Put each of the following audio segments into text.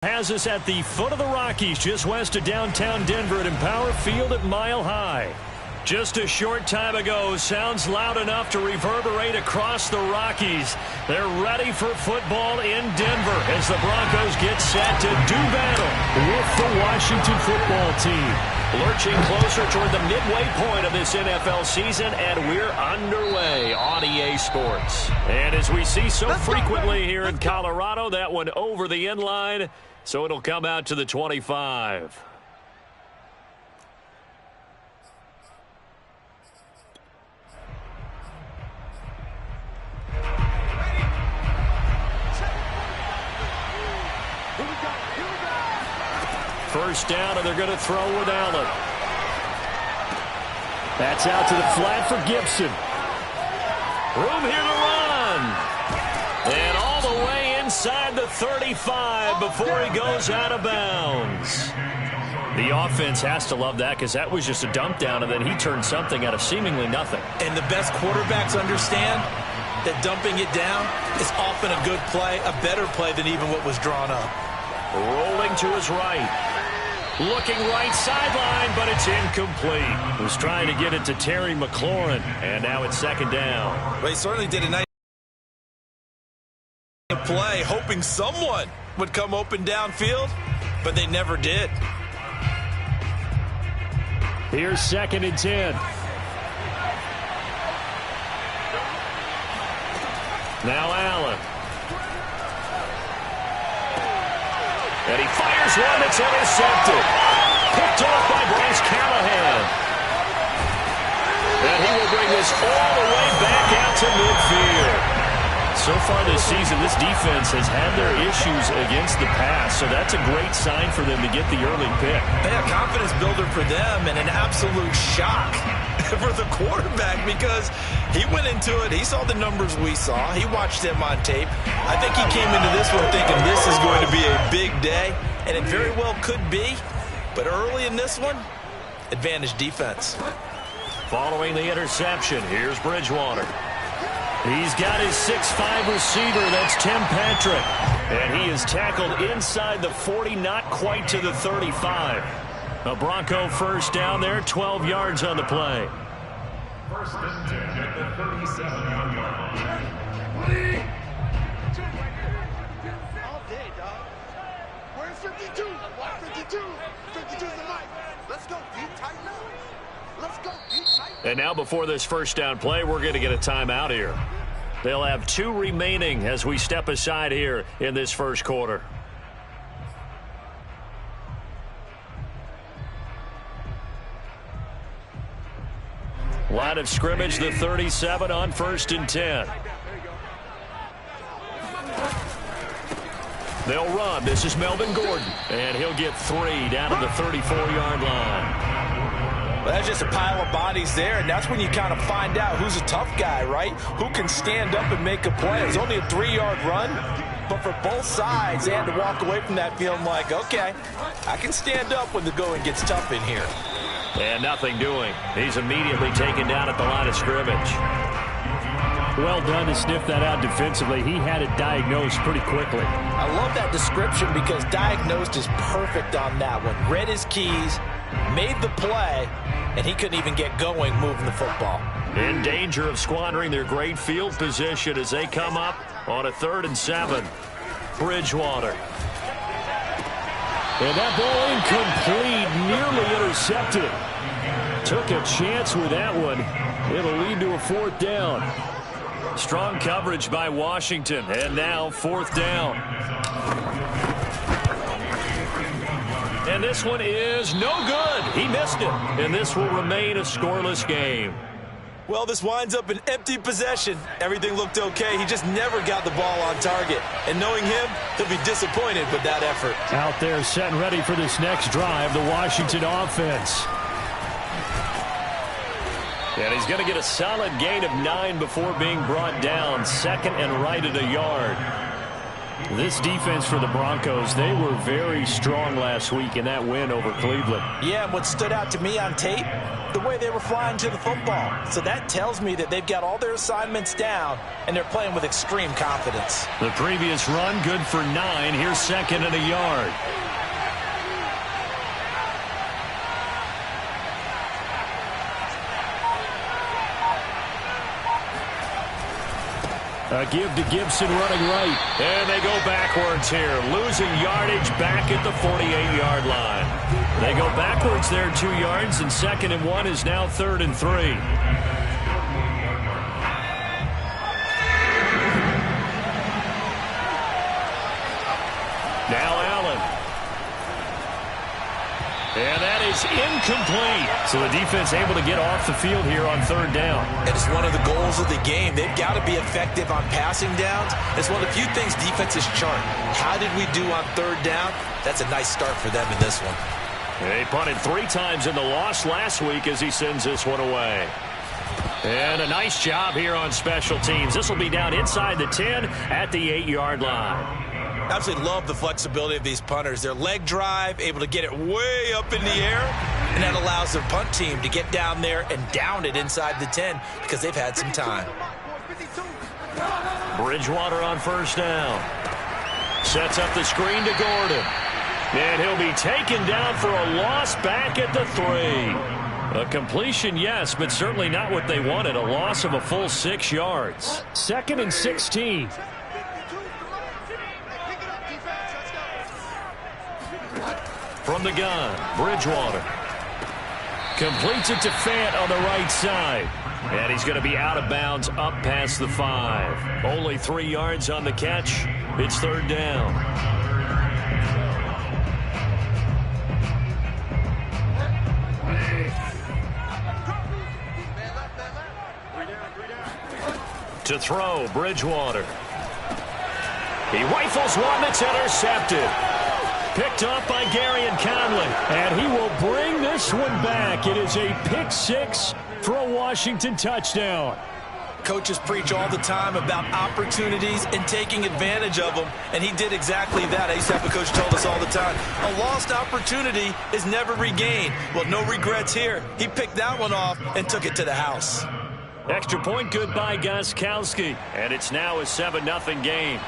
Has us at the foot of the Rockies, just west of downtown Denver at Empower Field at Mile High. Just a short time ago, sounds loud enough to reverberate across the Rockies. They're ready for football in Denver as the Broncos get set to do battle with the Washington football team. Lurching closer toward the midway point of this NFL season, and we're underway on EA Sports. And as we see so frequently here in Colorado, that one over the end line, so it'll come out to the 25. First down, and they're going to throw with Allen. That's out to the flat for Gibson. Room here to run. And all the way inside the 35 before he goes out of bounds. The offense has to love that because that was just a dump down, and then he turned something out of seemingly nothing. And the best quarterbacks understand that dumping it down is often a good play, a better play than even what was drawn up. Rolling to his right. Looking right sideline, but it's incomplete. Was trying to get it to Terry McLaurin, and now it's second down. Well, he certainly did a nice play, hoping someone would come open downfield, but they never did. Here's second and 10. Now Allen. And he fires one that's intercepted. Picked off by Bryce Callahan. And he will bring this all the way back out to midfield. So far this season, this defense has had their issues against the pass, so that's a great sign for them to get the early pick. A confidence builder for them and an absolute shock for the quarterback because he went into it. He saw the numbers we saw. He watched them on tape. I think he came into this one thinking this is going to be a big day, and it very well could be. But early in this one, advantage defense. Following the interception, here's Bridgewater. He's got his 6'5" receiver, that's Tim Patrick. And he is tackled inside the 40, not quite to the 35. A Bronco first down there, 12 yards on the play. First and 10 at the 37-yard line. All day, dog. Where's 52? 52. 52's the mic. Let's go, deep, tighten up. Let's go, deep, tighten up. And now before this first down play, we're going to get a timeout here. They'll have 2 remaining as we step aside here in this first quarter. Line of scrimmage, the 37 on first and 10. They'll run. This is Melvin Gordon. And he'll get 3 down at the 34-yard line. Well, that's just a pile of bodies there, and that's when you kind of find out who's a tough guy, right? Who can stand up and make a play. It's only a 3-yard run, but for both sides, they had to walk away from that feeling like, okay, I can stand up when the going gets tough in here. And nothing doing. He's immediately taken down at the line of scrimmage. Well done to sniff that out defensively. He had it diagnosed pretty quickly. I love that description because diagnosed is perfect on that one. Read his keys, made the play, and he couldn't even get going moving the football. In danger of squandering their great field position as they come up on a 3rd and 7. Bridgewater. And that ball incomplete, nearly intercepted. Took a chance with that one. It'll lead to a 4th down. Strong coverage by Washington, and now 4th down. And this one is no good. He missed it, and this will remain a scoreless game. Well, this winds up an empty possession. Everything looked okay. He just never got the ball on target. And knowing him, he'll be disappointed with that effort. Out there set and ready for this next drive, the Washington offense. And he's going to get a solid gain of 9 before being brought down. 2nd and right at a yard. This defense for the Broncos, they were very strong last week in that win over Cleveland. Yeah, and what stood out to me on tape, the way they were flying to the football. So that tells me that they've got all their assignments down, and they're playing with extreme confidence. The previous run, good for 9. Here's second and a yard. A give to Gibson running right. And they go backwards here. Losing yardage back at the 48-yard line. They go backwards there 2 yards, and 2nd and 1 is now 3rd and 3. Now Allen. And that is incomplete. So the defense able to get off the field here on 3rd down. And it's one of the goals of the game. They've got to be effective on passing downs. It's one of the few things defenses chart. How did we do on 3rd down? That's a nice start for them in this one. They punted 3 times in the loss last week as he sends this one away. And a nice job here on special teams. This will be down inside the 10 at the 8-yard line. Absolutely love the flexibility of these punters. Their leg drive, able to get it way up in the air, and that allows their punt team to get down there and down it inside the 10 because they've had some time. Bridgewater on 1st down. Sets up the screen to Gordon. And he'll be taken down for a loss back at the 3. A completion, yes, but certainly not what they wanted. A loss of a full 6 yards. 2nd and 16. From the gun, Bridgewater. Completes it to Fant on the right side. And he's going to be out of bounds up past the 5. Only 3 yards on the catch. It's 3rd down. To throw, Bridgewater. He rifles one that's intercepted. Picked off by Gary and Conley. And he will bring this one back. It is a pick 6 for a Washington touchdown. Coaches preach all the time about opportunities and taking advantage of them, and he did exactly that. I used to have a coach who told us all the time, a lost opportunity is never regained. Well, no regrets here. He picked that one off and took it to the house. Extra point good by Gostkowski. And it's now a 7-0 game.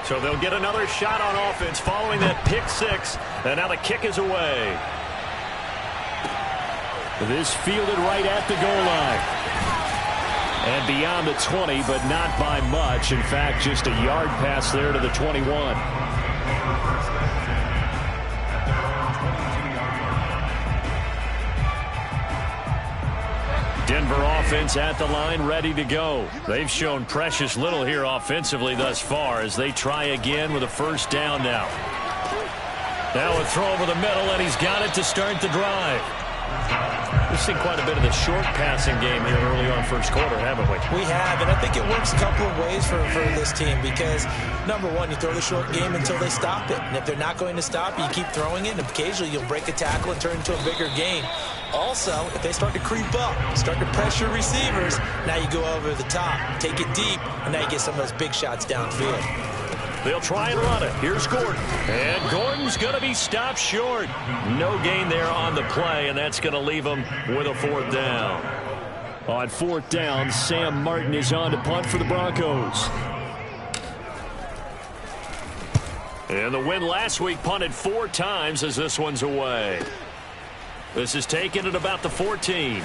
So they'll get another shot on offense following that pick 6. And now the kick is away. This fielded right at the goal line. And beyond the 20, but not by much. In fact, just a yard pass there to the 21. Denver offense at the line, ready to go. They've shown precious little here offensively thus far as they try again with a 1st down now. Now a throw over the middle, and he's got it to start the drive. We've seen quite a bit of the short passing game here early on 1st quarter, haven't we? We have, and I think it works a couple of ways for this team because, number one, you throw the short game until they stop it. And if they're not going to stop it, you keep throwing it, and occasionally you'll break a tackle and turn it into a bigger gain. Also, if they start to creep up, start to pressure receivers, now you go over the top, take it deep, and now you get some of those big shots downfield. They'll try and run it. Here's Gordon. And Gordon's going to be stopped short. No gain there on the play, and that's going to leave him with a 4th down. On 4th down, Sam Martin is on to punt for the Broncos. And the win last week punted 4 times as this one's away. This is taken at about the 14.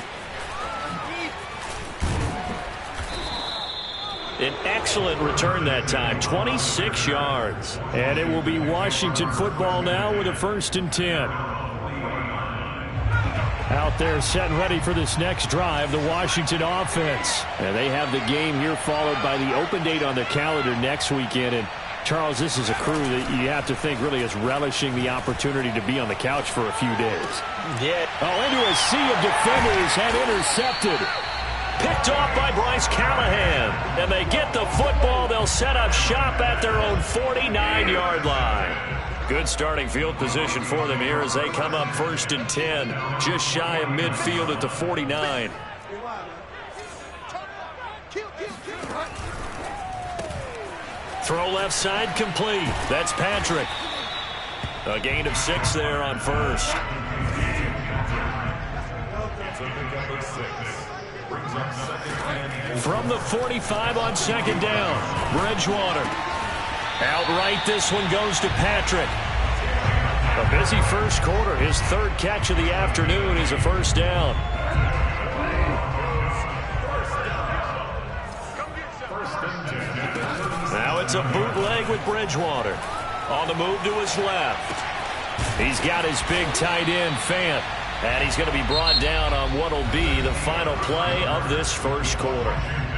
An excellent return that time, 26 yards. And it will be Washington football now with a 1st and 10. Out there set and ready for this next drive, the Washington offense. And they have the game here followed by the open date on their calendar next weekend. And Charles, this is a crew that you have to think really is relishing the opportunity to be on the couch for a few days. Yeah. Oh, into a sea of defenders and intercepted. Picked off by Bryce Callahan. And they get the football. They'll set up shop at their own 49-yard line. Good starting field position for them here as they come up 1st and 10. Just shy of midfield at the 49. Throw left side complete. That's Patrick. A gain of 6 there on first. From the 45 on second down, Bridgewater. Outright, this one goes to Patrick. A busy first quarter. His third catch of the afternoon is a first down. Now it's a bootleg with Bridgewater. On the move to his left. He's got his big tight end, Fant. And he's going to be brought down on what will be the final play of this first quarter.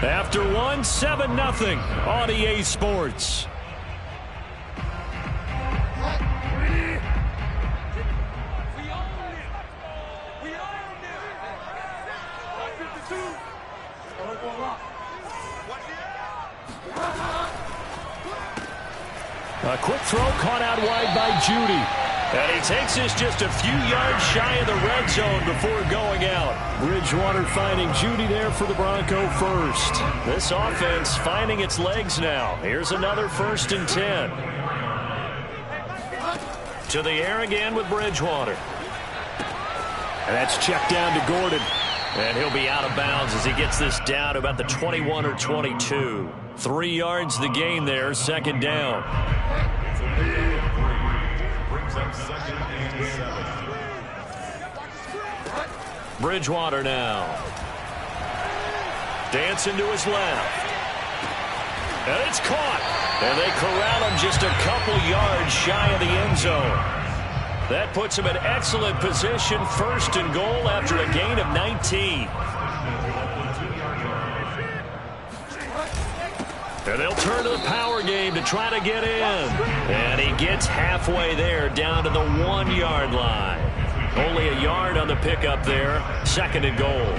After one, 7-0 on EA Sports. A quick throw caught out wide by Judy. And he takes this just a few yards shy of the red zone before going out. Bridgewater finding Judy there for the Bronco first. This offense finding its legs now. Here's another 1st and 10. To the air again with Bridgewater. And that's checked down to Gordon. And he'll be out of bounds as he gets this down to about the 21 or 22. 3 yards the gain there, second down. Bridgewater now. Dancing to his left. And it's caught. And they corral him just a couple yards shy of the end zone. That puts him in excellent position, 1st and goal after a gain of 19. And they'll turn to the power game to try to get in. And he gets halfway there, down to the 1-yard line. Only a yard on the pickup there, 2nd and goal.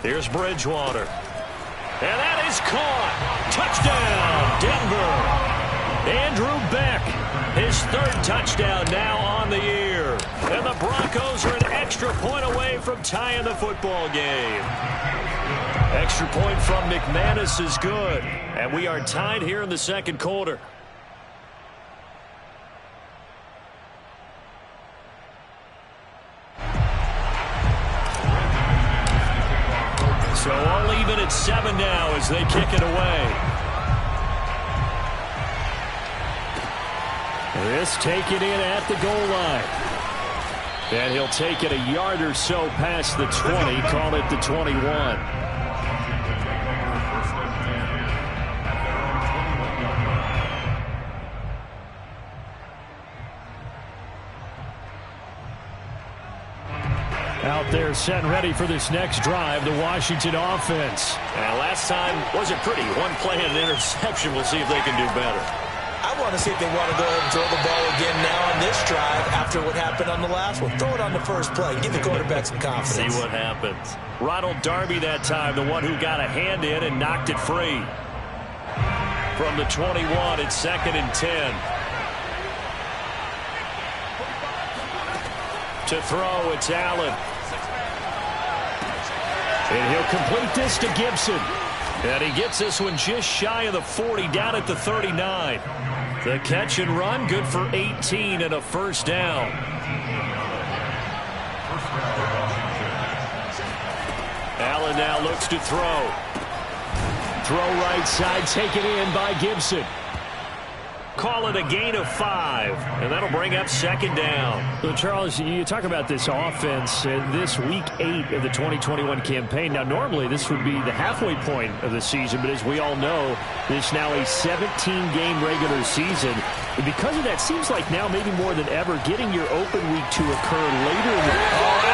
Here's Bridgewater. And that is caught. Touchdown, Denver. Andrew Beck, his 3rd touchdown now on the year. And the Broncos are an extra point away from tying the football game. Extra point from McManus is good. And we are tied here in the second quarter. So all even at 7 now as they kick it away. This taken in at the goal line. And he'll take it a yard or so past the 20, call it the 21. Out there set and ready for this next drive, the Washington offense. And last time wasn't pretty. One play and an interception. We'll see if they can do better. I want to see if they want to go and throw the ball again now on this drive after what happened on the last one. Throw it on the first play. Give the quarterback some confidence. See what happens. Ronald Darby that time, the one who got a hand in and knocked it free. From the 21, it's 2nd and 10. To throw, it's Allen. And he'll complete this to Gibson. And he gets this one just shy of the 40, down at the 39. The catch and run, good for 18 and a first down. Allen now looks to throw. Throw right side, taken in by Gibson. Call it a gain of 5, and that'll bring up second down. So, Charles, you talk about this offense this week 8 of the 2021 campaign. Now, normally this would be the halfway point of the season, but as we all know, this now a 17-game regular season. And because of that, seems like now maybe more than ever, getting your open week to occur later in the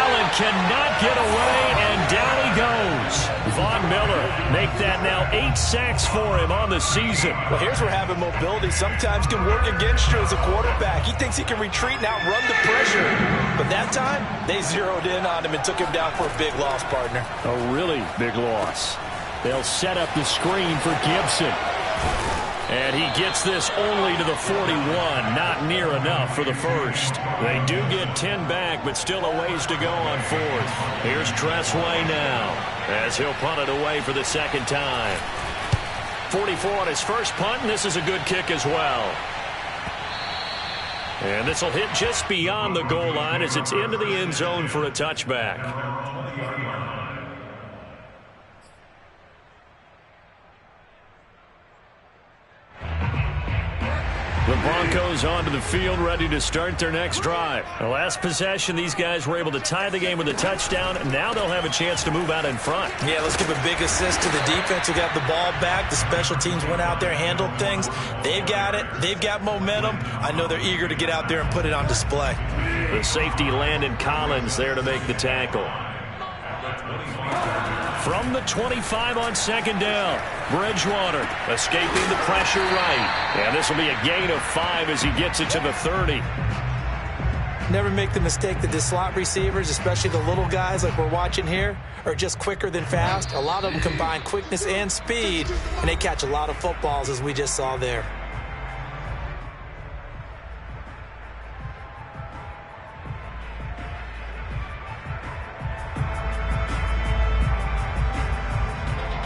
Allen cannot get away, and down he goes. Von Miller make that now 8 sacks for him on the season. Well, here's where having mobility sometimes can work against you as a quarterback. He thinks he can retreat and outrun the pressure. But that time, they zeroed in on him and took him down for a big loss, partner. A really big loss. They'll set up the screen for Gibson. And he gets this only to the 41. Not near enough for the first. They do get 10 back, but still a ways to go on fourth. Here's Tressway now as he'll punt it away for the second time. 44 on his first punt, and this is a good kick as well. And this will hit just beyond the goal line as it's into the end zone for a touchback. The Broncos onto the field, ready to start their next drive. The last possession, these guys were able to tie the game with a touchdown. Now they'll have a chance to move out in front. Yeah, let's give a big assist to the defense who got the ball back. The special teams went out there, handled things. They've got it. They've got momentum. I know they're eager to get out there and put it on display. The safety, Landon Collins, there to make the tackle. From the 25 on second down, Bridgewater escaping the pressure right. And this will be a gain of 5 as he gets it to the 30. Never make the mistake that the slot receivers, especially the little guys like we're watching here, are just quicker than fast. A lot of them combine quickness and speed, and they catch a lot of footballs as we just saw there.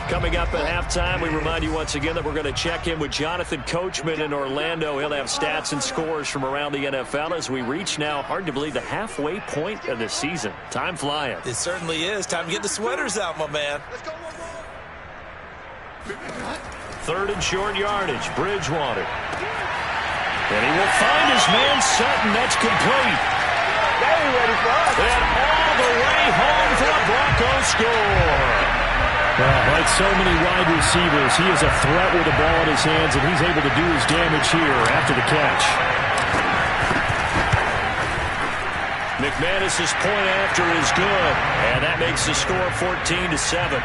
Coming up at halftime, we remind you once again that we're going to check in with Jonathan Coachman in Orlando. He'll have stats and scores from around the NFL as we reach now, hard to believe, the halfway point of the season. Time flying. It certainly is. Time to get the sweaters out, my man. Third and short yardage, Bridgewater. And he will find his man Sutton. That's complete. And all the way home for a Broncos score. Like so many wide receivers, he is a threat with the ball in his hands, and he's able to do his damage here after the catch. McManus's point after is good, and that makes the score 14-7.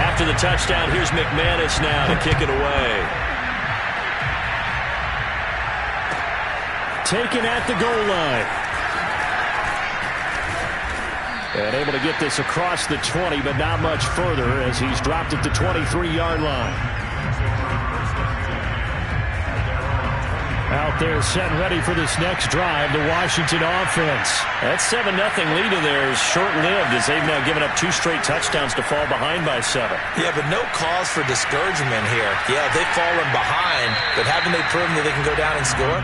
After the touchdown, here's McManus now to kick it away. Taken at the goal line. And able to get this across the 20, but not much further as he's dropped at the 23-yard line. Out there set and ready for this next drive, the Washington offense. That 7-0 lead in there is short-lived as they've now given up 2 straight touchdowns to fall behind by 7. Yeah, but no cause for discouragement here. Yeah, they've fallen behind, but haven't they proven that they can go down and score?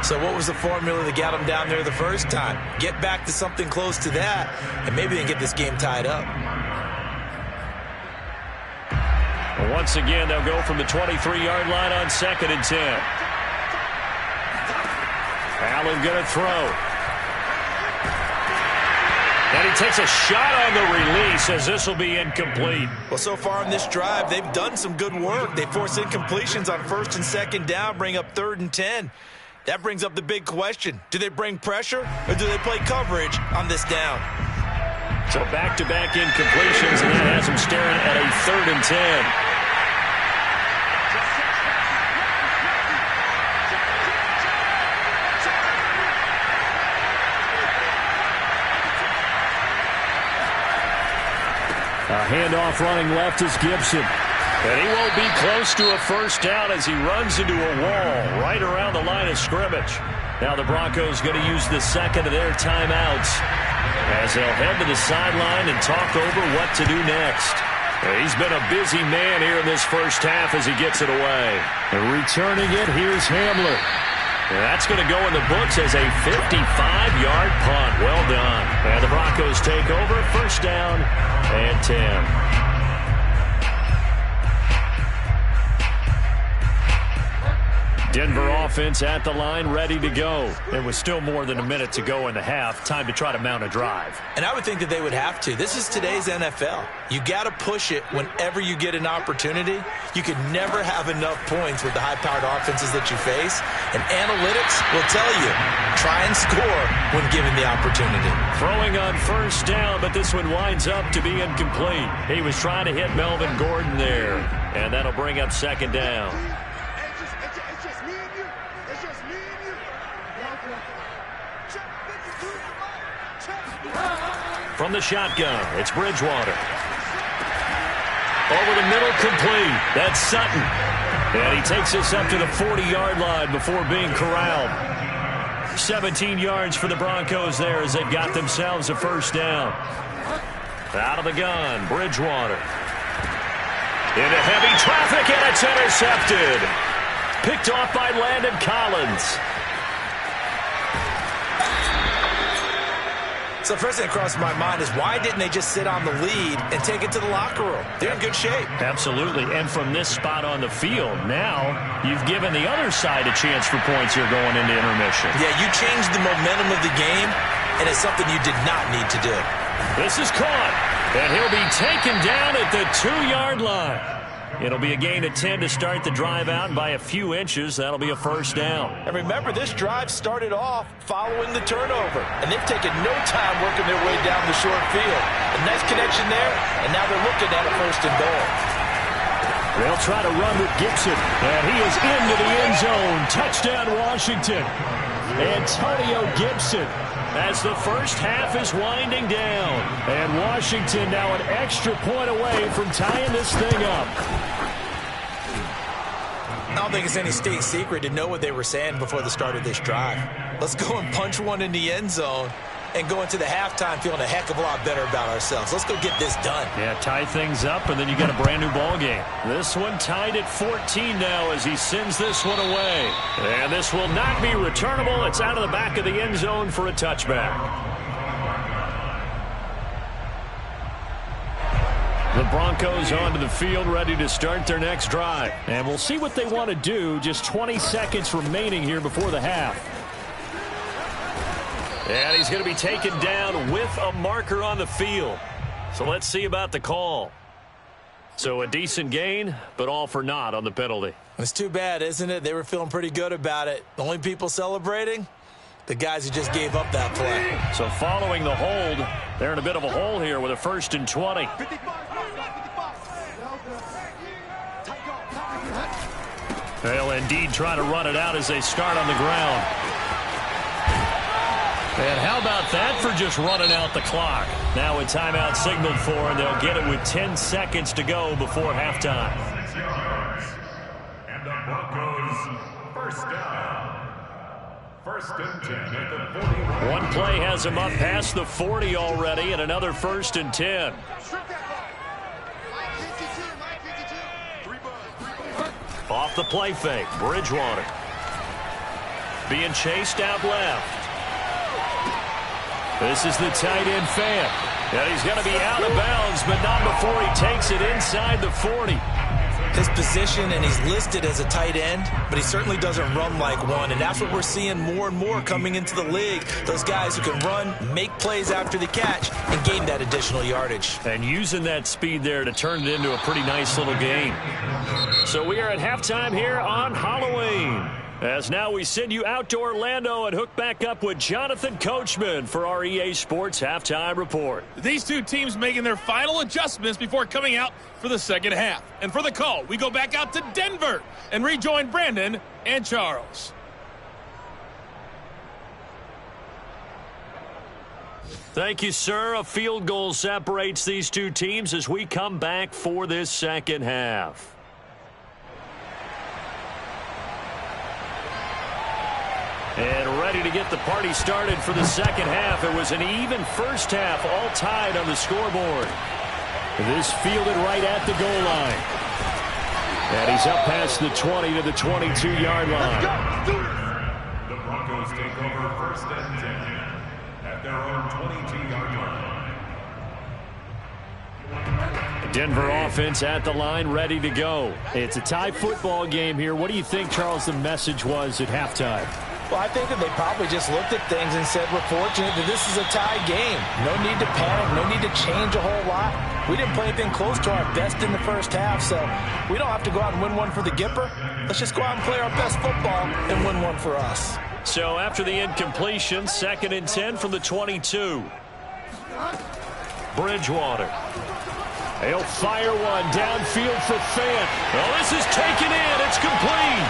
So what was the formula that got them down there the first time? Get back to something close to that, and maybe they can get this game tied up. Well, once again, they'll go from the 23-yard line on 2nd and 10. Allen going to throw. And he takes a shot on the release as this will be incomplete. Well, so far in this drive, they've done some good work. They force incompletions on 1st and 2nd down, bring up 3rd and 10. That brings up the big question. Do they bring pressure or do they play coverage on this down? So back-to-back incompletions, and that has them staring at a 3rd and 10. A handoff running left is Gibson. And he won't be close to a first down as he runs into a wall right around the line of scrimmage. Now the Broncos going to use the second of their timeouts as they'll head to the sideline and talk over what to do next. He's been a busy man here in this first half as he gets it away. And returning it, here's Hamler. And that's going to go in the books as a 55-yard punt. Well done. And the Broncos take over, first down and 10. Denver offense at the line, ready to go. There was still more than a minute to go in the half. Time to try to mount a drive. And I would think that they would have to. This is today's NFL. You got to push it whenever you get an opportunity. You could never have enough points with the high-powered offenses that you face. And analytics will tell you, try and score when given the opportunity. Throwing on first down, but this one winds up to be incomplete. He was trying to hit Melvin Gordon there. And that'll bring up second down. From the shotgun, it's Bridgewater. Over the middle, complete. That's Sutton. And he takes us up to the 40-yard line before being corralled. 17 yards for the Broncos there as they've got themselves a first down. Out of the gun, Bridgewater. Into heavy traffic, and it's intercepted. Picked off by Landon Collins. So first thing that crossed my mind is why didn't they just sit on the lead and take it to the locker room? They're in good shape. Absolutely. And from this spot on the field, now you've given the other side a chance for points here going into intermission. Yeah, you changed the momentum of the game, and it's something you did not need to do. This is caught, and he'll be taken down at the 2-yard line. It'll be a gain of 10 to start the drive out, and by a few inches, that'll be a first down. And remember, this drive started off following the turnover, and they've taken no time working their way down the short field. A nice connection there, and now they're looking at a first and goal. They'll try to run with Gibson, and he is into the end zone. Touchdown, Washington. Antonio Gibson, as the first half is winding down. And Washington now an extra point away from tying this thing up. I don't think it's any state secret to know what they were saying before the start of this drive. Let's go and punch one in the end zone and go into the halftime feeling a heck of a lot better about ourselves. Let's go get this done. Yeah, tie things up, and then you get a brand-new ball game. This one tied at 14 now as he sends this one away. And this will not be returnable. It's out of the back of the end zone for a touchback. The Broncos onto the field, ready to start their next drive. And we'll see what they want to do. Just 20 seconds remaining here before the half. And he's going to be taken down with a marker on the field. So let's see about the call. So a decent gain, but all for naught on the penalty. It's too bad, isn't it? They were feeling pretty good about it. The only people celebrating? The guys who just gave up that play. So following the hold, they're in a bit of a hole here with a 1st and 20. They'll indeed try to run it out as they start on the ground. And how about that for just running out the clock? Now a timeout signaled for, and they'll get it with 10 seconds to go before halftime. 6 yards. And the Broncos first down. 1st and 10 at the 40. One play has him up past the 40 already, and another 1st and 10. Off the play fake, Bridgewater. Being chased out left. This is the tight end fan. And he's going to be out of bounds, but not before he takes it inside the 40. His position, and he's listed as a tight end, but he certainly doesn't run like one, and that's what we're seeing more and more coming into the league. Those guys who can run, make plays after the catch, and gain that additional yardage. And using that speed there to turn it into a pretty nice little game. So we are at halftime here on Halloween. As now we send you out to Orlando and hook back up with Jonathan Coachman for our EA Sports Halftime Report. These two teams making their final adjustments before coming out for the second half. And for the call, we go back out to Denver and rejoin Brandon and Charles. Thank you, sir. A field goal separates these two teams as we come back for this second half. And ready to get the party started for the second half. It was an even first half, all tied on the scoreboard. This fielded right at the goal line. And he's up past the 20 to the 22-yard line. The Broncos take over 1st and 10 at their own 22-yard line. Denver offense at the line, ready to go. It's a tie football game here. What do you think, Charles, the message was at halftime? Well, I think that they probably just looked at things and said, we're fortunate that this is a tie game. No need to panic, no need to change a whole lot. We didn't play anything close to our best in the first half, so we don't have to go out and win one for the Gipper. Let's just go out and play our best football and win one for us. So after the incompletion, 2nd and 10 from the 22. Bridgewater. He'll fire one downfield for Fant. Oh, this is taken in. It's complete.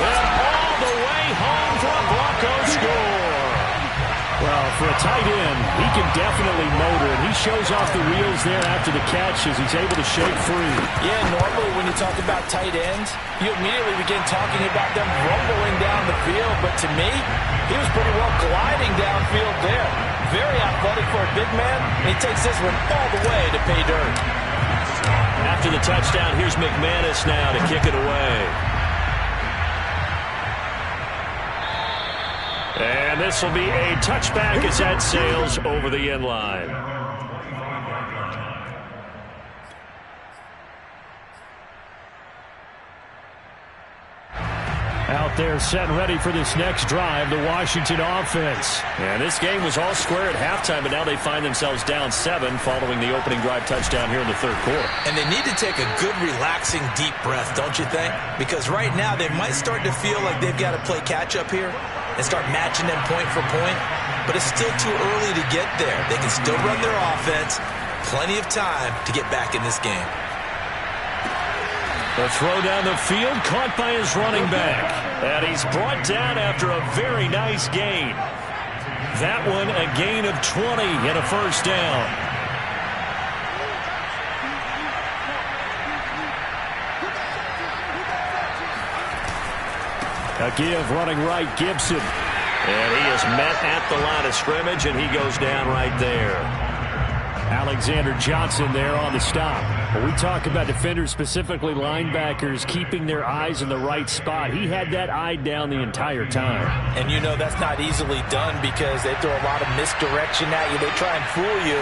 And all the way home for a Bronco score. Well, for a tight end, he can definitely motor, and he shows off the wheels there after the catch as he's able to shake free. Yeah, normally when you talk about tight ends, you immediately begin talking about them rumbling down the field. But to me, he was pretty well gliding downfield there. Very athletic for a big man, and he takes this one all the way to pay dirt. After the touchdown, here's McManus now to kick it away. And this will be a touchback as that sails over the end line. Out there set and ready for this next drive, the Washington offense. And this game was all square at halftime, but now they find themselves down 7 following the opening drive touchdown here in the third quarter. And they need to take a good, relaxing, deep breath, don't you think? Because right now they might start to feel like they've got to play catch-up here and start matching them point for point. But it's still too early to get there. They can still run their offense. Plenty of time to get back in this game. The throw down the field, caught by his running back. And he's brought down after a very nice gain. That one a gain of 20 and a first down. A give running right, Gibson. And he is met at the line of scrimmage, and he goes down right there. Alexander Johnson there on the stop. When we talk about defenders, specifically linebackers, keeping their eyes in the right spot, he had that eye down the entire time. And you know that's not easily done because they throw a lot of misdirection at you. They try and fool you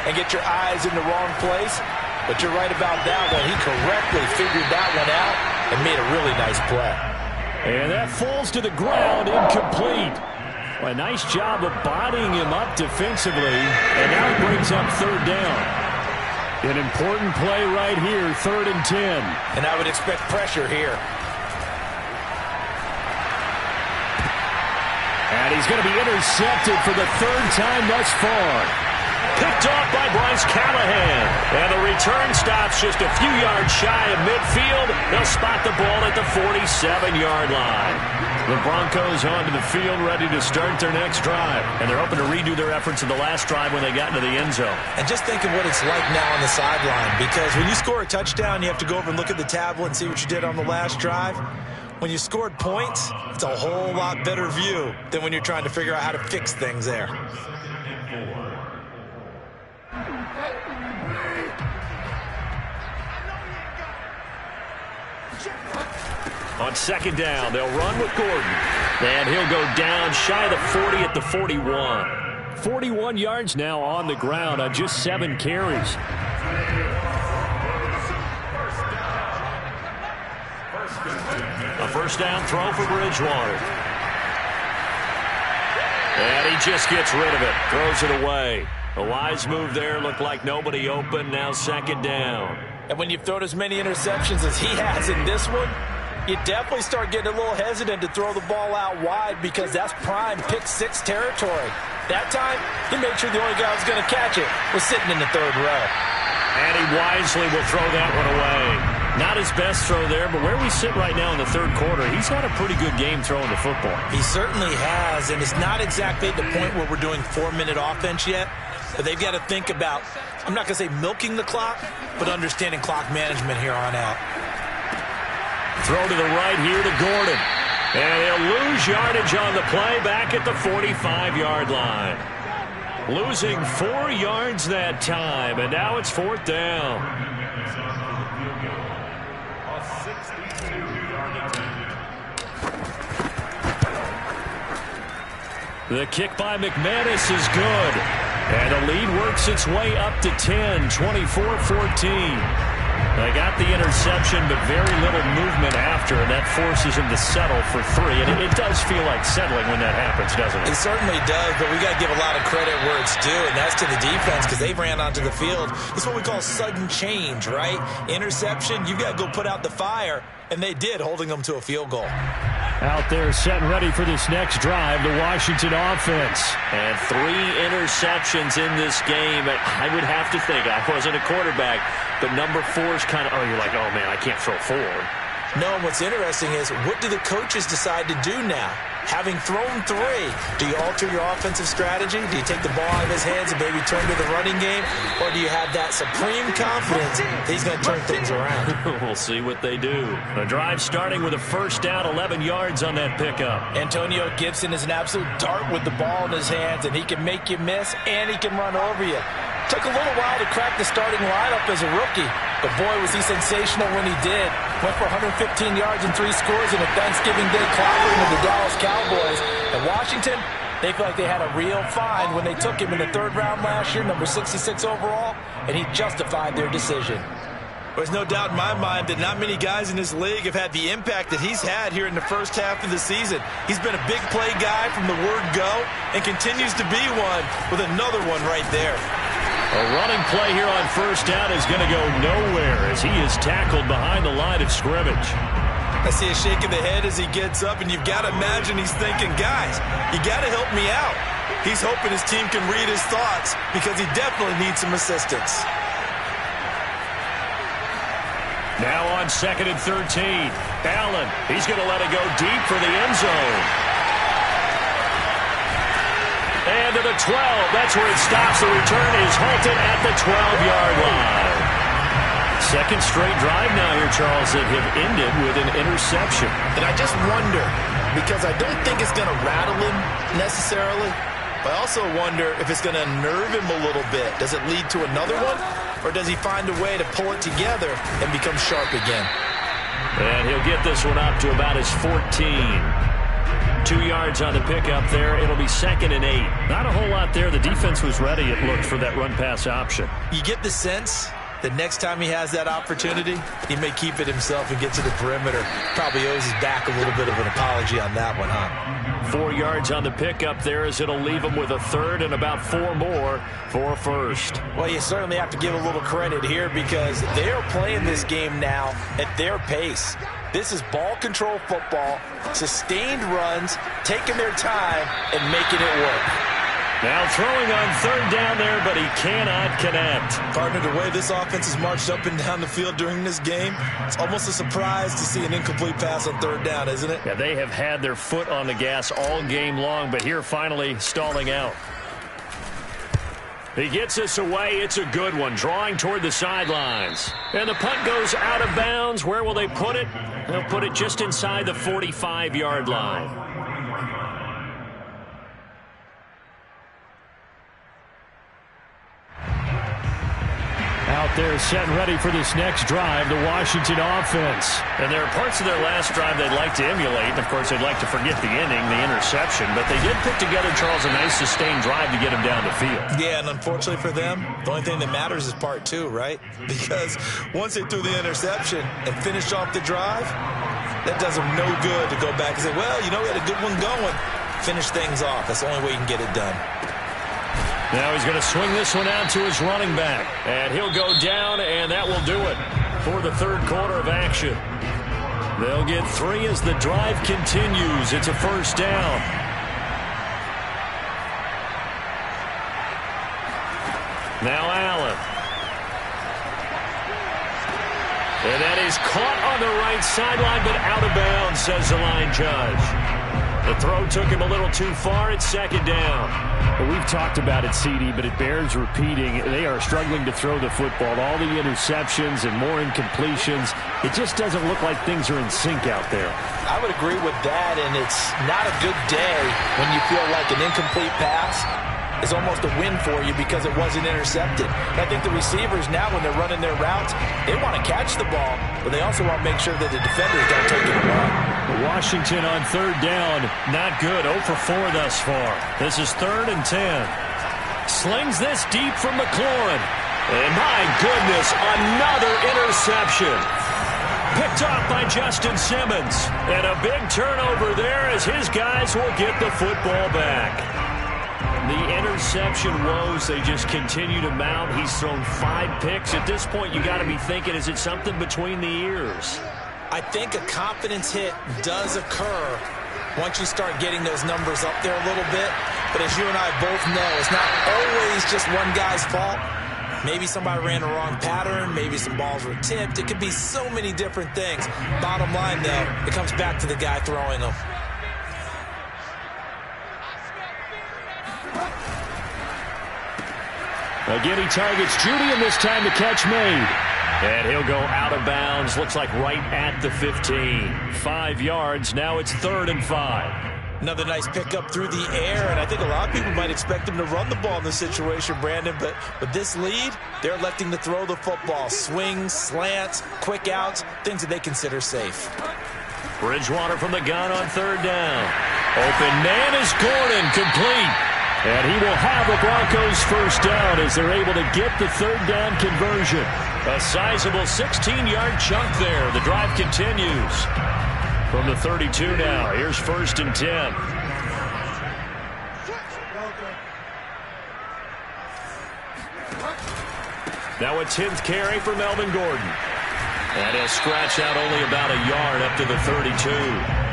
and get your eyes in the wrong place. But you're right about that one. He correctly figured that one out and made a really nice play. And that falls to the ground, incomplete. A nice job of bodying him up defensively, and now it brings up third down. An important play right here, 3rd and 10. And I would expect pressure here. And he's going to be intercepted for the 3rd time thus far. Picked off by Bryce Callahan. And the return stops just a few yards shy of midfield. They'll spot the ball at the 47-yard line. The Broncos onto the field ready to start their next drive. And they're hoping to redo their efforts in the last drive when they got into the end zone. And just think of what it's like now on the sideline. Because when you score a touchdown, you have to go over and look at the tablet and see what you did on the last drive. When you scored points, it's a whole lot better view than when you're trying to figure out how to fix things there. On second down, they'll run with Gordon. And he'll go down shy of the 40 at the 41. 41 yards now on the ground on just 7 carries. A first down throw for Bridgewater. And he just gets rid of it. Throws it away. A wise move there. Looked like nobody open. Now second down. And when you've thrown as many interceptions as he has in this one, you definitely start getting a little hesitant to throw the ball out wide because that's prime pick-6 territory. That time, he made sure the only guy who was going to catch it was sitting in the 3rd row. And he wisely will throw that one away. Not his best throw there, but where we sit right now in the 3rd quarter, he's had a pretty good game throwing the football. He certainly has, and it's not exactly at the point where we're doing 4-minute offense yet, but they've got to think about, I'm not going to say milking the clock, but understanding clock management here on out. Throw to the right here to Gordon. And he'll lose yardage on the play back at the 45-yard line. Losing 4 yards that time, and now it's 4th down. The kick by McManus is good. And the lead works its way up to 10, 24-14. They got the interception, but very little movement after, and that forces him to settle for 3. And it does feel like settling when that happens, doesn't it? It certainly does, but we got to give a lot of credit where it's due, and that's to the defense because they ran onto the field. It's what we call sudden change, right? Interception, you got to go put out the fire, and they did, holding them to a field goal. Out there set and ready for this next drive, the Washington offense. And 3 interceptions in this game. I would have to think, I wasn't a quarterback, but number 4 is kind of, you're like, oh man, I can't throw 4. No, and what's interesting is, what do the coaches decide to do now? Having thrown 3, do you alter your offensive strategy? Do you take the ball out of his hands and maybe turn to the running game? Or do you have that supreme confidence that he's going to turn things around? We'll see what they do. The drive starting with a first down, 11 yards on that pickup. Antonio Gibson is an absolute dart with the ball in his hands, and he can make you miss, and he can run over you. Took a little while to crack the starting lineup as a rookie, but boy, was he sensational when he did. Went for 115 yards and 3 scores in a Thanksgiving Day clobbering of the Dallas Cowboys. And Washington, they feel like they had a real find when they took him in the 3rd round last year, number 66 overall, and he justified their decision. There's no doubt in my mind that not many guys in this league have had the impact that he's had here in the first half of the season. He's been a big play guy from the word go and continues to be one with another one right there. A running play here on first down is going to go nowhere as he is tackled behind the line of scrimmage. I see a shake of the head as he gets up, and you've got to imagine he's thinking, guys, you got to help me out. He's hoping his team can read his thoughts because he definitely needs some assistance. Now on 2nd and 13. Allen, he's going to let it go deep for the end zone. And to the 12. That's where it stops. The return is halted at the 12-yard line. Second straight drive now here, Charles, that have ended with an interception. And I just wonder, because I don't think it's going to rattle him necessarily, but I also wonder if it's going to unnerve him a little bit. Does it lead to another one, or does he find a way to pull it together and become sharp again? And he'll get this one up to about his 14. 2 yards on the pickup there. It'll be 2nd and 8. Not a whole lot there. The defense was ready, it looked, for that run-pass option. You get the sense that next time he has that opportunity, he may keep it himself and get to the perimeter. Probably owes his back a little bit of an apology on that one, huh? 4 yards on the pickup there as it'll leave him with a 3rd and about 4 more for a first. Well, you certainly have to give a little credit here because they are playing this game now at their pace. This is ball control football, sustained runs, taking their time, and making it work. Now throwing on 3rd down there, but he cannot connect. Partner, the way this offense has marched up and down the field during this game, it's almost a surprise to see an incomplete pass on 3rd down, isn't it? Yeah, they have had their foot on the gas all game long, but here finally stalling out. He gets this away. It's a good one, drawing toward the sidelines. And the punt goes out of bounds. Where will they put it? They'll put it just inside the 45-yard line. Out there set and ready for this next drive, the Washington offense. And there are parts of their last drive they'd like to emulate. And, of course, they'd like to forget the inning, the interception. But they did put together, Charles, a nice sustained drive to get him down the field. Yeah, and unfortunately for them, the only thing that matters is part 2, right? Because once they threw the interception and finished off the drive, that does them no good to go back and say, well, you know, we had a good one going. Finish things off. That's the only way you can get it done. Now he's going to swing this one out to his running back. And he'll go down, and that will do it for the 3rd quarter of action. They'll get 3 as the drive continues. It's a first down. Now Allen. And that is caught on the right sideline, but out of bounds, says the line judge. The throw took him a little too far. It's 2nd down. Well, we've talked about it, CD, but it bears repeating. They are struggling to throw the football. All the interceptions and more incompletions. It just doesn't look like things are in sync out there. I would agree with that, and it's not a good day when you feel like an incomplete pass is almost a win for you because it wasn't intercepted. And I think the receivers now, when they're running their routes, they want to catch the ball, but they also want to make sure that the defenders don't take it away. Washington on 3rd down, not good. 0 for 4 thus far. This is 3rd and 10. Slings this deep from McLaurin. And my goodness, another interception. Picked off by Justin Simmons. And a big turnover there as his guys will get the football back. The interception woes, they just continue to mount. He's thrown 5 picks. At this point, you got to be thinking, is it something between the ears? I think a confidence hit does occur once you start getting those numbers up there a little bit. But as you and I both know, it's not always just one guy's fault. Maybe somebody ran a wrong pattern. Maybe some balls were tipped. It could be so many different things. Bottom line, though, it comes back to the guy throwing them. Again, he targets Judy, and this time the catch made. And he'll go out of bounds. Looks like right at the 15. 5 yards. Now it's 3rd and 5. Another nice pickup through the air, and I think a lot of people might expect him to run the ball in this situation, Brandon, but with this lead, they're electing to throw the football. Swings, slants, quick outs, things that they consider safe. Bridgewater from the gun on 3rd down. Open man is Gordon, complete. And he will have the Broncos first down as they're able to get the 3rd down conversion. A sizable 16-yard chunk there. The drive continues. From the 32 now, here's 1st and 10. Now a 10th carry for Melvin Gordon. And he'll scratch out only about a yard up to the 32.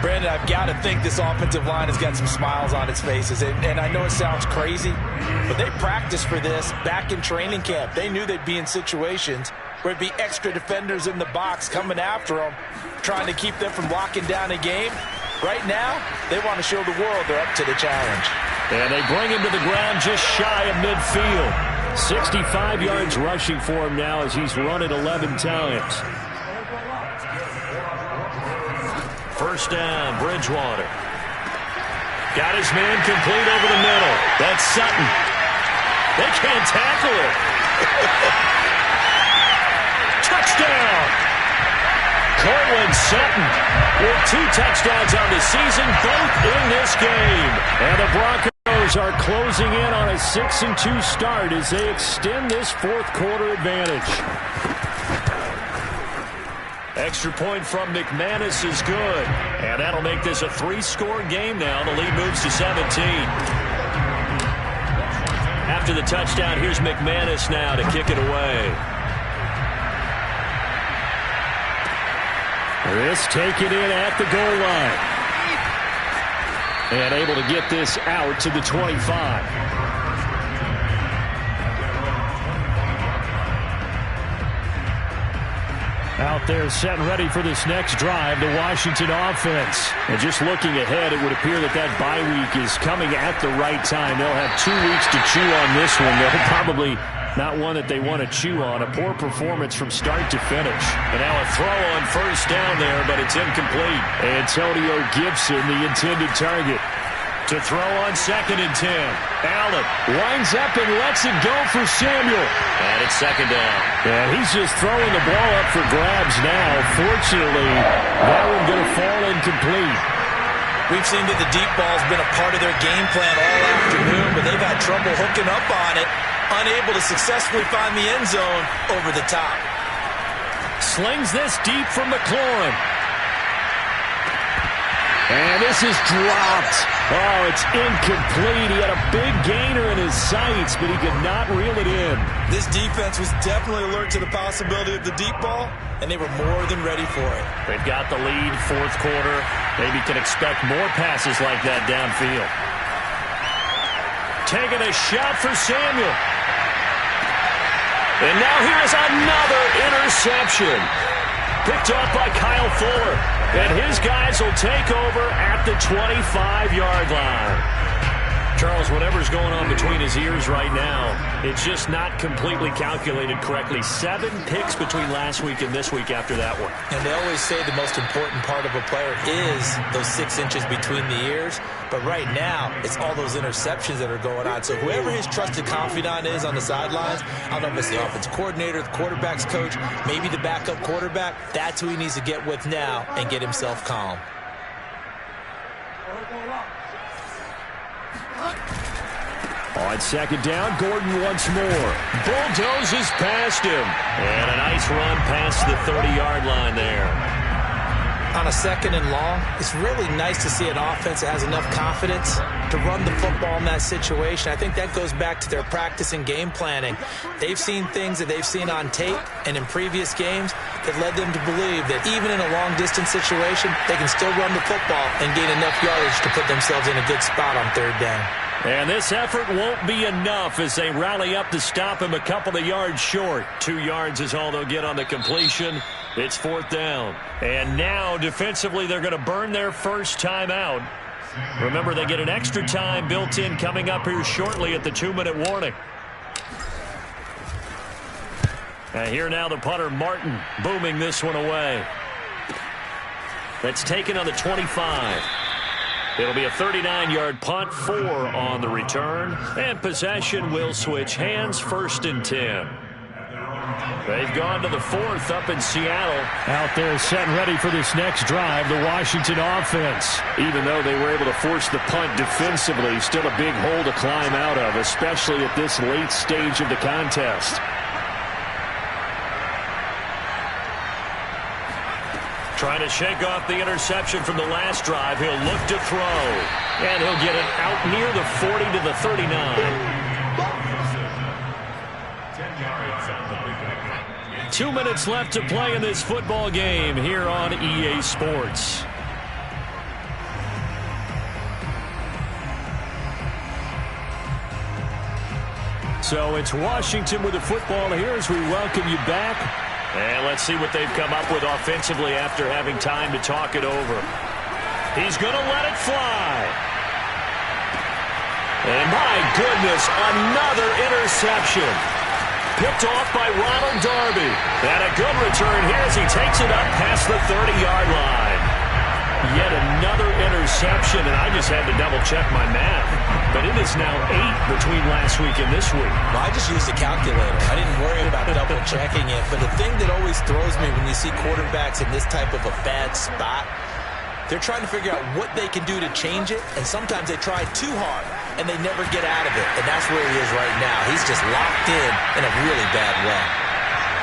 Brandon, I've got to think this offensive line has got some smiles on its faces. And I know it sounds crazy, but they practiced for this back in training camp. They knew they'd be in situations where it'd be extra defenders in the box coming after them, trying to keep them from locking down a game. Right now, they want to show the world they're up to the challenge. And they bring him to the ground just shy of midfield. 65 yards rushing for him now as he's run it 11 times. 1st down, Bridgewater. Got his man complete over the middle. That's Sutton. They can't tackle it. Touchdown! Cortland Sutton with 2 touchdowns on the season, both in this game. And the Broncos are closing in on a 6-2 start as they extend this 4th quarter advantage. Extra point from McManus is good. And that'll make this a 3-score game now. The lead moves to 17. After the touchdown, here's McManus now to kick it away. This taken in at the goal line. And able to get this out to the 25. Out there set and ready for this next drive, the Washington offense. And just looking ahead, it would appear that that bye week is coming at the right time. They'll have 2 weeks to chew on this one. They'll probably not one that they want to chew on. A poor performance from start to finish. And now a throw on 1st down there, but it's incomplete. Antonio Gibson, the intended target. To throw on 2nd and 10. Allen winds up and lets it go for Samuel. And it's 2nd down. And he's just throwing the ball up for grabs now. Fortunately, that one going to fall incomplete. We've seen that the deep ball's been a part of their game plan all afternoon, but they've had trouble hooking up on it, unable to successfully find the end zone over the top. Slings this deep from McLaurin. And this is dropped. Oh, it's incomplete. He had a big gainer in his sights, but he could not reel it in. This defense was definitely alert to the possibility of the deep ball, and they were more than ready for it. They've got the lead, 4th quarter. Maybe can expect more passes like that downfield. Taking a shot for Samuel. And now here's another interception. Picked up by Kyle Fuller. And his guys will take over at the 25-yard line. Charles, whatever's going on between his ears right now, it's just not completely calculated correctly. 7 picks between last week and this week after that one. And they always say the most important part of a player is those 6 inches between the ears. But right now, it's all those interceptions that are going on. So whoever his trusted confidant is on the sidelines, I don't know if it's the offensive coordinator, the quarterback's coach, maybe the backup quarterback, that's who he needs to get with now and get himself calm. On 2nd down, Gordon once more. Bulldozes past him. And a nice run past the 30-yard line there. On a 2nd and long, it's really nice to see an offense that has enough confidence to run the football in that situation. I think that goes back to their practice and game planning. They've seen things that they've seen on tape and in previous games that led them to believe that even in a long-distance situation, they can still run the football and gain enough yardage to put themselves in a good spot on 3rd down. And this effort won't be enough as they rally up to stop him a couple of yards short. 2 yards is all they'll get on the completion. It's 4th down. And now, defensively, they're going to burn their first time out. Remember, they get an extra time built in coming up here shortly at the 2-minute warning. And here now the punter, Martin, booming this one away. That's taken on the 25. It'll be a 39-yard punt, 4 on the return. And possession will switch hands, 1st and 10. They've gone to the 4th up in Seattle. Out there set and ready for this next drive, the Washington offense. Even though they were able to force the punt defensively, still a big hole to climb out of, especially at this late stage of the contest. Trying to shake off the interception from the last drive. He'll look to throw. And he'll get it out near the 40 to the 39. 2 minutes left to play in this football game here on EA Sports. So it's Washington with the football here as we welcome you back. And let's see what they've come up with offensively after having time to talk it over. He's going to let it fly. And my goodness, another interception. Picked off by Ronald Darby. And a good return here as he takes it up past the 30-yard line. Yet another interception, and I just had to double-check my math. But it is now 8 between last week and this week. Well, I just used a calculator. I didn't worry about double-checking it. But the thing that always throws me when you see quarterbacks in this type of a bad spot, they're trying to figure out what they can do to change it, and sometimes they try too hard, and they never get out of it. And that's where he is right now. He's just locked in a really bad way.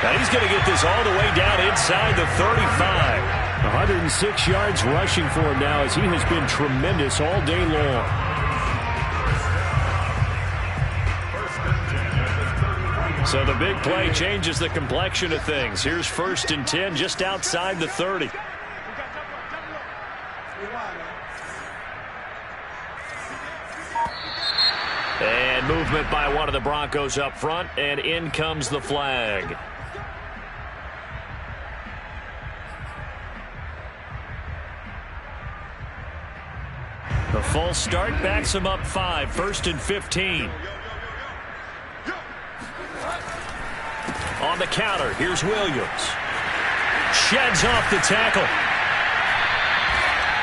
Now he's going to get this all the way down inside the 35. 106 yards rushing for him now as he has been tremendous all day long. So the big play changes the complexion of things. Here's 1st and 10 just outside the 30. And movement by one of the Broncos up front, and in comes the flag. The false start backs him up 5, 1st and 15. On the counter, here's Williams. Sheds off the tackle.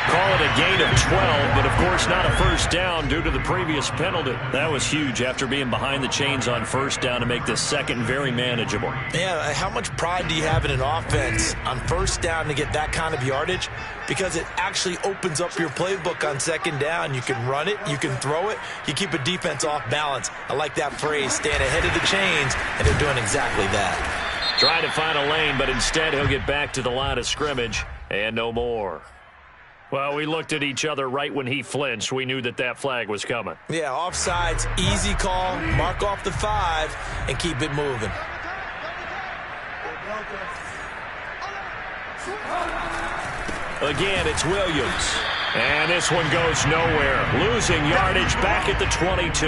Call it a gain of 12, but of course not a first down due to the previous penalty. That was huge after being behind the chains on first down to make this second very manageable. Yeah, how much pride do you have in an offense on first down to get that kind of yardage? Because it actually opens up your playbook on second down. You can run it, you can throw it, you keep a defense off balance. I like that phrase, staying ahead of the chains, and they're doing exactly that. Trying to find a lane, but instead he'll get back to the line of scrimmage, and no more. Well, we looked at each other right when he flinched. We knew that that flag was coming. Yeah, offsides, easy call, mark off the 5, and keep it moving. Again, it's Williams. And this one goes nowhere. Losing yardage back at the 22.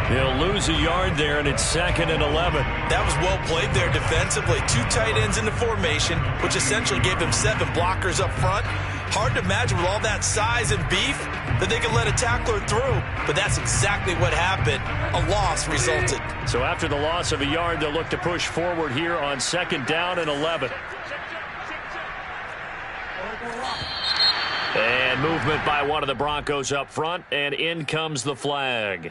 He'll lose a yard there, and it's 2nd and 11. That was well played there defensively. 2 tight ends in the formation, which essentially gave him 7 blockers up front. Hard to imagine with all that size and beef that they could let a tackler through. But that's exactly what happened. A loss resulted. So after the loss of a yard, they'll look to push forward here on 2nd down and 11. And movement by one of the Broncos up front, and in comes the flag.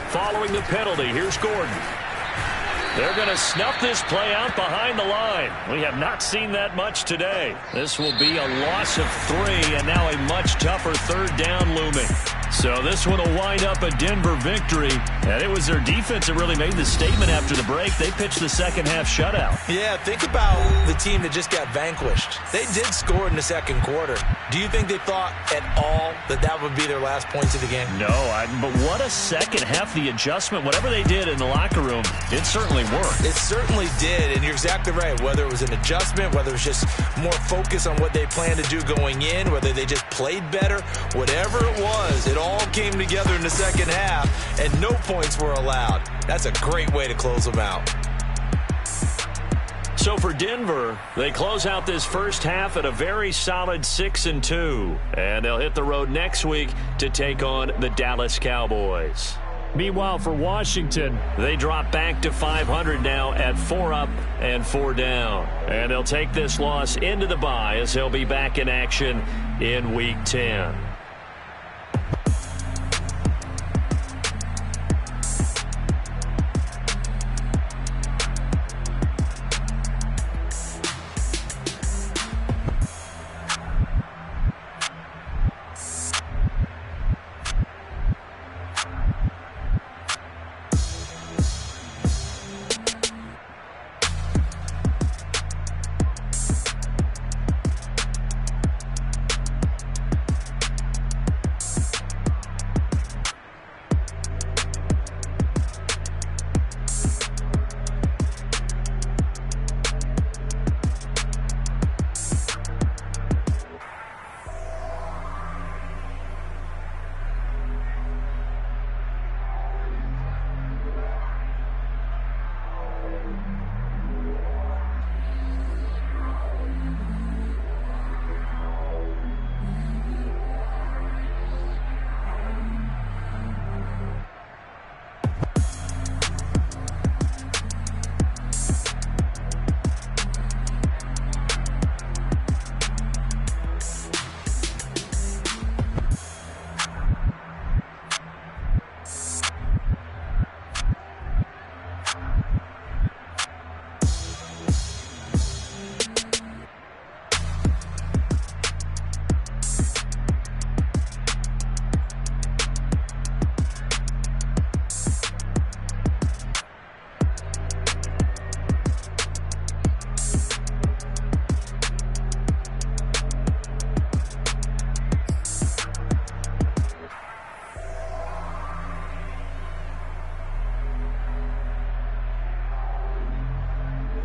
Following the penalty, here's Gordon. They're going to snuff this play out behind the line. We have not seen that much today. This will be a loss of 3, and now a much tougher 3rd down looming. So this one will wind up a Denver victory. And it was their defense that really made the statement after the break. They pitched the second half shutout. Yeah, think about the team that just got vanquished. They did score in the second quarter. Do you think they thought at all that that would be their last points of the game? No, but what a second half. The adjustment, whatever they did in the locker room, it certainly worked. It certainly did, and you're exactly right. Whether it was an adjustment, whether it was just more focus on what they planned to do going in, whether they just played better, whatever it was, it all came together in the second half, and no points were allowed. That's a great way to close them out. So So for Denver, they close out this first half at a very solid 6-2. And they'll hit the road next week to take on the Dallas Cowboys. Meanwhile, for Washington, they drop back to 500 now at 4 up and 4 down. And they'll take this loss into the bye as they'll be back in action in Week 10.